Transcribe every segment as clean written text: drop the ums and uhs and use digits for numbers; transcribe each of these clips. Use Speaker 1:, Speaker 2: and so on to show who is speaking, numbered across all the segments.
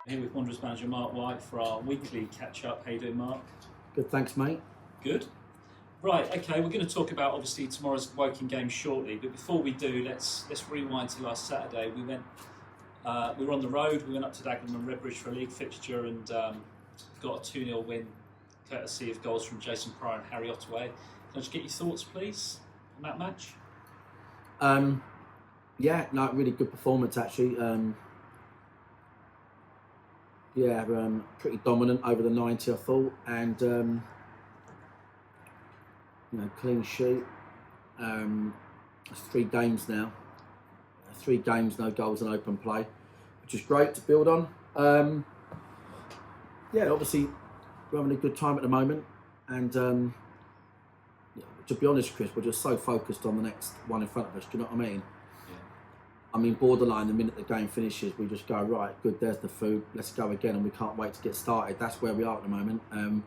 Speaker 1: Here with Wanderers manager Mark White for our weekly catch-up. How you doing, Mark?
Speaker 2: Good, thanks, mate.
Speaker 1: Good. Right, okay, we're going to talk about obviously tomorrow's Woking game shortly, but before we do, let's rewind to last Saturday. We were on the road. We went up to Dagenham and Redbridge for a league fixture and got a 2-0 win, courtesy of goals from Jason Pryor and Harry Ottaway. Can I just get your thoughts, please, on that match?
Speaker 2: Yeah, no, really good performance actually. Pretty dominant over the 90, I thought, and clean sheet. It's 3 games now. 3 games, no goals and open play, which is great to build on. Obviously we're having a good time at the moment, and to be honest, Chris, we're just so focused on the next one in front of us. Do you know what I mean? I mean, borderline, the minute the game finishes, we just go, right, good, there's the food, let's go again, and we can't wait to get started. That's where we are at the moment. I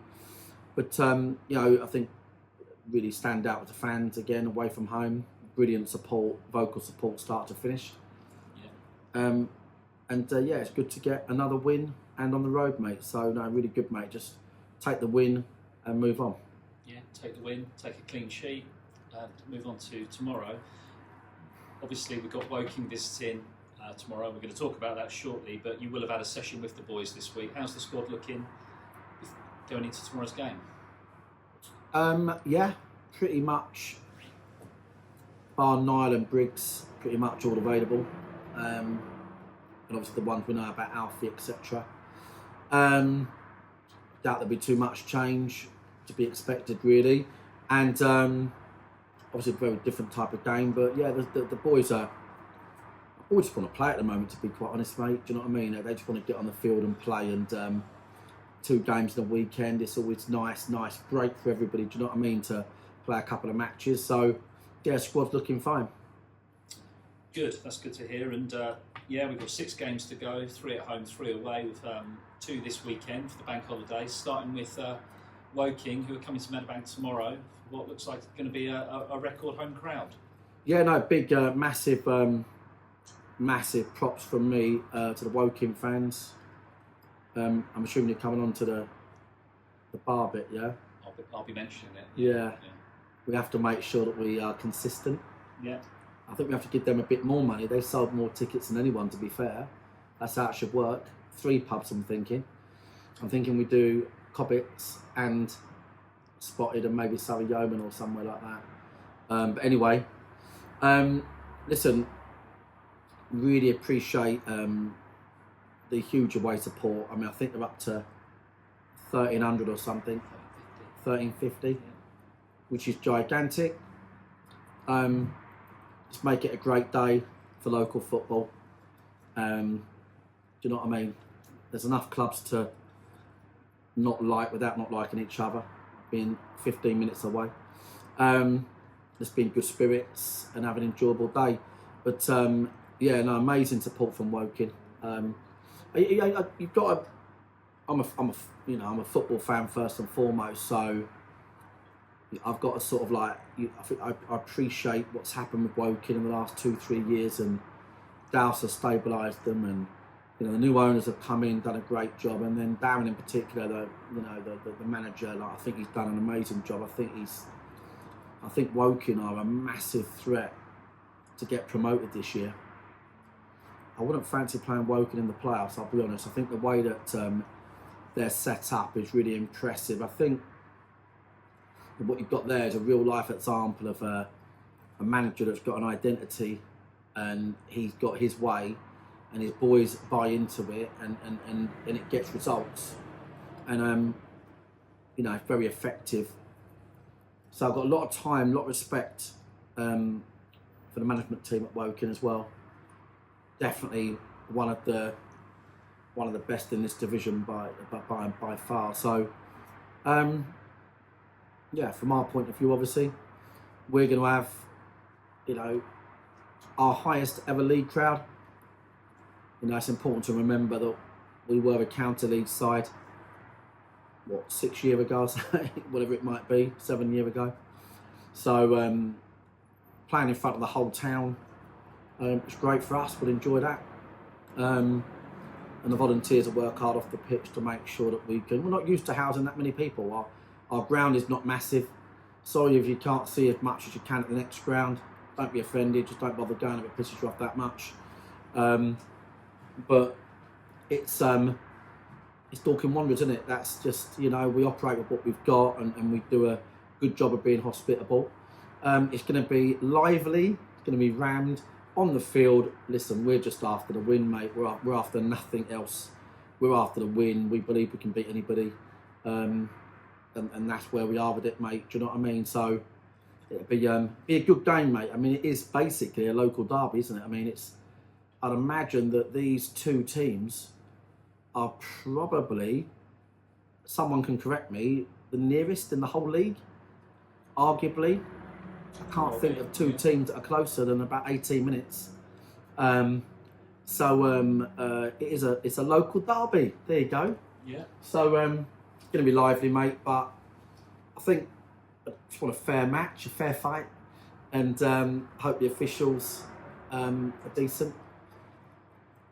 Speaker 2: think really stand out with the fans again, away from home. Brilliant support, vocal support, start to finish. It's good to get another win and on the road, mate. So, no, really good, mate. Just take the win and move on.
Speaker 1: Yeah, take the win, take a clean sheet, move on to tomorrow. Obviously, we've got Woking visiting tomorrow. We're going to talk about that shortly, but you will have had a session with the boys this week. How's the squad looking going into tomorrow's game?
Speaker 2: Pretty much, bar Niall and Briggs, pretty much all available. And obviously the ones we know about, Alfie, etc. Doubt there'll be too much change to be expected, really. And obviously a very different type of game, but yeah, the boys just want to play at the moment, to be quite honest, mate. Do you know what I mean? They just want to get on the field and play, and 2 games in a weekend, it's always nice break for everybody, do you know what I mean, to play a couple of matches. So yeah, squad's looking fine.
Speaker 1: Good, that's good to hear. And we've got 6 games to go, 3 at home, 3 away, with 2 this weekend for the bank holiday, starting with Woking, who are coming to Meadowbank tomorrow. What looks like it's going to be a record home crowd. Yeah,
Speaker 2: no, big, massive props from me to the Woking fans. I'm assuming you're coming on to the bar bit, yeah?
Speaker 1: I'll be mentioning it.
Speaker 2: Yeah. We have to make sure that we are consistent.
Speaker 1: Yeah.
Speaker 2: I think we have to give them a bit more money. They've sold more tickets than anyone, to be fair. That's how it should work. 3 pubs, I'm thinking. We do Cobbitts and Spotted and maybe Surrey Yeoman or somewhere like that. But anyway, listen, really appreciate the huge away support. I mean, I think they're up to 1,300 or something, 1,350, which is gigantic. Just make it a great day for local football. Do you know what I mean? There's enough clubs to not like without not liking each other, being 15 minutes away. Just being good spirits and have an enjoyable day. But amazing support from Woking. You've got to. I'm a football fan first and foremost, so I've got to sort of like. I think I appreciate what's happened with Woking in the last 2-3 years, and Douse has stabilised them, and the new owners have come in, done a great job, and then Darren in particular, the manager, like, I think he's done an amazing job. I think Woking are a massive threat to get promoted this year. I wouldn't fancy playing Woking in the playoffs, I'll be honest. I think the way that they're set up is really impressive. I think what you've got there is a real life example of a manager that's got an identity, and he's got his way, and his boys buy into it, and it gets results. And very effective. So I've got a lot of time, a lot of respect for the management team at Woking as well. Definitely one of the best in this division by far. So from our point of view, obviously, we're going to have our highest ever league crowd. It's important to remember that we were a counter league side 6 years ago, whatever it might be, 7 years ago. So playing in front of the whole town, it's great for us. We'll enjoy that. and the volunteers will work hard off the pitch to make sure that we can. We're not used to housing that many people. Our ground is not massive. Sorry if you can't see as much as you can at the next ground. Don't be offended. Just don't bother going if it pisses you off that much. But it's Dorking Wanderers, isn't it? That's just, we operate with what we've got, and we do a good job of being hospitable. It's going to be lively. It's going to be rammed on the field. Listen, we're just after the win, mate. We're after nothing else. We're after the win. We believe we can beat anybody, and that's where we are with it, mate. Do you know what I mean? So it'll be a good game, mate. I mean, it is basically a local derby, isn't it? I mean, I'd imagine that these two teams are probably, someone can correct me, the nearest in the whole league, arguably. I can't think of two teams that are closer than about 18 minutes. It's a local derby. There you go.
Speaker 1: Yeah.
Speaker 2: So it's going to be lively, mate. But I think I just want a fair match, a fair fight, and hope the officials are decent,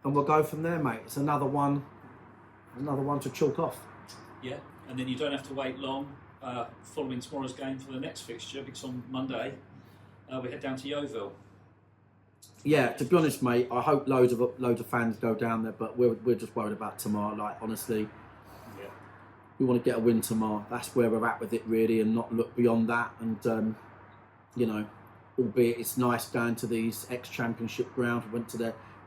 Speaker 2: and we'll go from there, mate. It's another one to chalk off.
Speaker 1: Yeah, and then you don't have to wait long following tomorrow's game for the next fixture, because on Monday we head down to Yeovil.
Speaker 2: Yeah, to be honest, mate, I hope loads of fans go down there, but we're just worried about tomorrow. Like, honestly,
Speaker 1: yeah,
Speaker 2: we want to get a win tomorrow. That's where we're at with it, really, and not look beyond that. And albeit it's nice going to these ex-championship grounds. We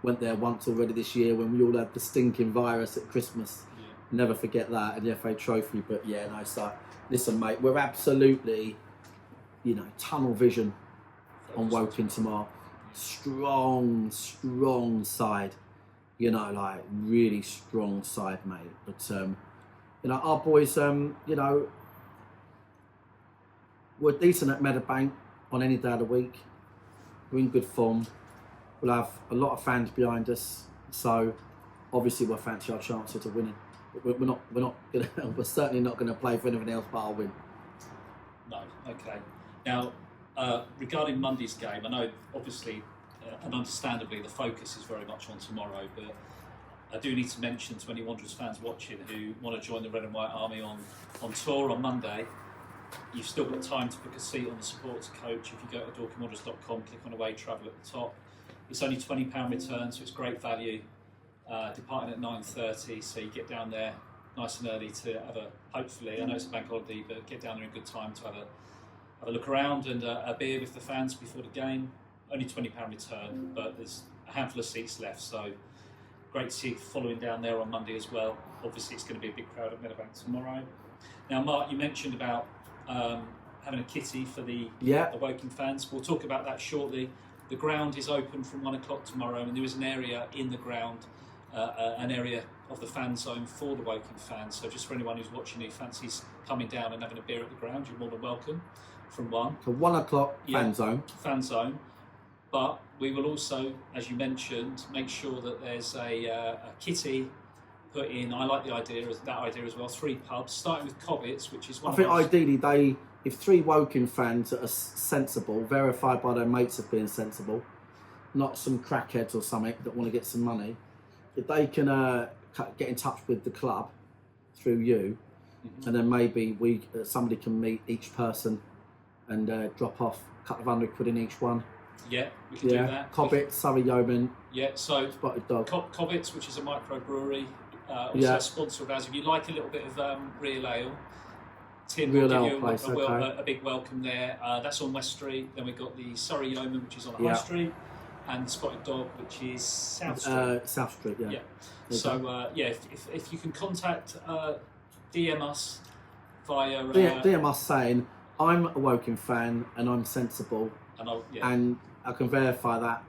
Speaker 2: went there once already this year when we all had the stinking virus at Christmas.
Speaker 1: yeah.
Speaker 2: Never forget that, and the FA Trophy. But yeah, no, so listen, mate, we're absolutely, tunnel vision on Woking tomorrow. Strong side, like really strong side, mate. But our boys, we're decent at Meadowbank on any day of the week. We're in good form. We'll have a lot of fans behind us, so obviously we'll fancy our chances of winning. But we're certainly not gonna play for anything else but our win.
Speaker 1: No, okay. Now, regarding Monday's game, I know obviously and understandably the focus is very much on tomorrow, but I do need to mention to any Wanderers fans watching who want to join the Red and White Army on tour on Monday, you've still got time to book a seat on the supporters coach. If you go to dorkingwanderers.com, click on away travel at the top. It's only £20 return, so it's great value. Departing at 9:30, so you get down there nice and early to have hopefully, I know it's a bank holiday, but get down there in good time to have a look around and a beer with the fans before the game. Only £20 return, but there's a handful of seats left, so great to see you following down there on Monday as well. Obviously, it's going to be a big crowd at Meadowbank tomorrow. Now, Mark, you mentioned about having a kitty for the Woking fans. We'll talk about that shortly. The ground is open from 1 o'clock tomorrow, and there is an area in the ground, an area of the fan zone for the Woking fans. So just for anyone who's watching who fancies coming down and having a beer at the ground, you're more than welcome from 1.
Speaker 2: So 1 o'clock, fan zone.
Speaker 1: Fan zone. But we will also, as you mentioned, make sure that there's a kitty put in. I like that idea as well. 3 pubs, starting with Cobbett's, which is one.
Speaker 2: I think ideally if 3 Woking fans that are sensible, verified by their mates of being sensible, not some crackheads or something that want to get some money, if they can get in touch with the club through you, and then maybe somebody can meet each person and drop off a couple of £100 in each one.
Speaker 1: Yeah, we can do that.
Speaker 2: Cobbett, Surrey Yeoman.
Speaker 1: Yeah, so
Speaker 2: Spotted Dog.
Speaker 1: Cobbett's, which is a microbrewery, also a sponsor of ours. If you like a little bit of real ale, Tim will give you a big welcome there. That's on West Street. Then we've got the Surrey Yeoman, which is on High Street, and Spotted Dog, which is South Street.
Speaker 2: South Street, yeah.
Speaker 1: So, if you can contact, DM us via...
Speaker 2: DM us saying, I'm a Woking fan and I'm sensible, and I can verify that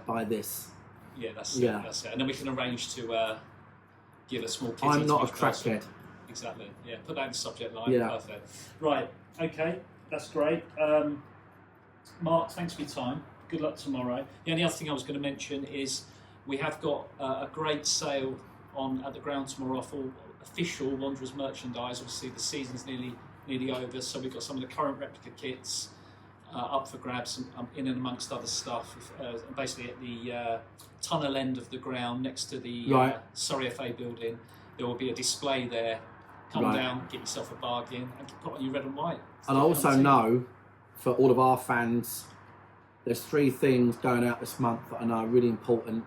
Speaker 2: by this.
Speaker 1: Yeah, that's it. And then we can arrange to give a small kitty.
Speaker 2: I'm not a crackhead.
Speaker 1: Exactly. Yeah, put that in the subject line.
Speaker 2: Yeah.
Speaker 1: Perfect. Right. Okay. That's great. Mark, thanks for your time. Good luck tomorrow. The only other thing I was going to mention is we have got a great sale at the ground tomorrow off all official Wanderers merchandise. Obviously, the season's nearly over, so we've got some of the current replica kits up for grabs, in and amongst other stuff. Basically at the tunnel end of the ground next to the Surrey FA building, there will be a display there. Come down, get yourself a bargain, and put on your red and white.
Speaker 2: And I also know, for all of our fans, there's 3 things going out this month that I know are really important.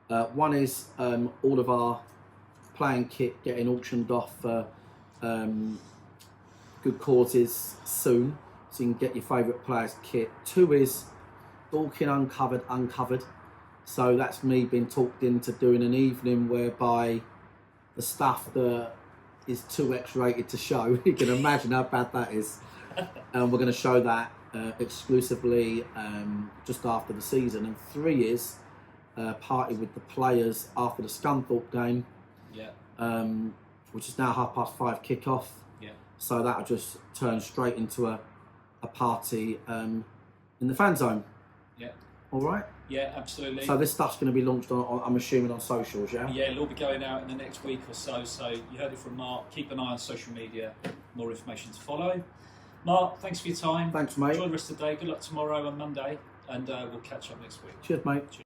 Speaker 2: One is all of our playing kit getting auctioned off for good causes soon, so you can get your favourite players' kit. 2 is Dorking Uncovered. So that's me being talked into doing an evening whereby the stuff that is too X-rated to show, you can imagine how bad that is. And we're going to show that exclusively just after the season. And 3 is party with the players after the Scunthorpe game, which is now 5:30 kick-off.
Speaker 1: Yeah. So
Speaker 2: that'll just turn straight into a party in the fan zone.
Speaker 1: Yeah.
Speaker 2: All right.
Speaker 1: Yeah, absolutely.
Speaker 2: So this stuff's going to be launched on, I'm assuming, on socials, yeah?
Speaker 1: Yeah, it'll be going out in the next week or so. So you heard it from Mark. Keep an eye on social media. More information to follow. Mark, thanks for your time.
Speaker 2: Thanks, mate.
Speaker 1: Enjoy the rest of the day. Good luck tomorrow and Monday. And we'll catch up next week.
Speaker 2: Cheers, mate. Cheers.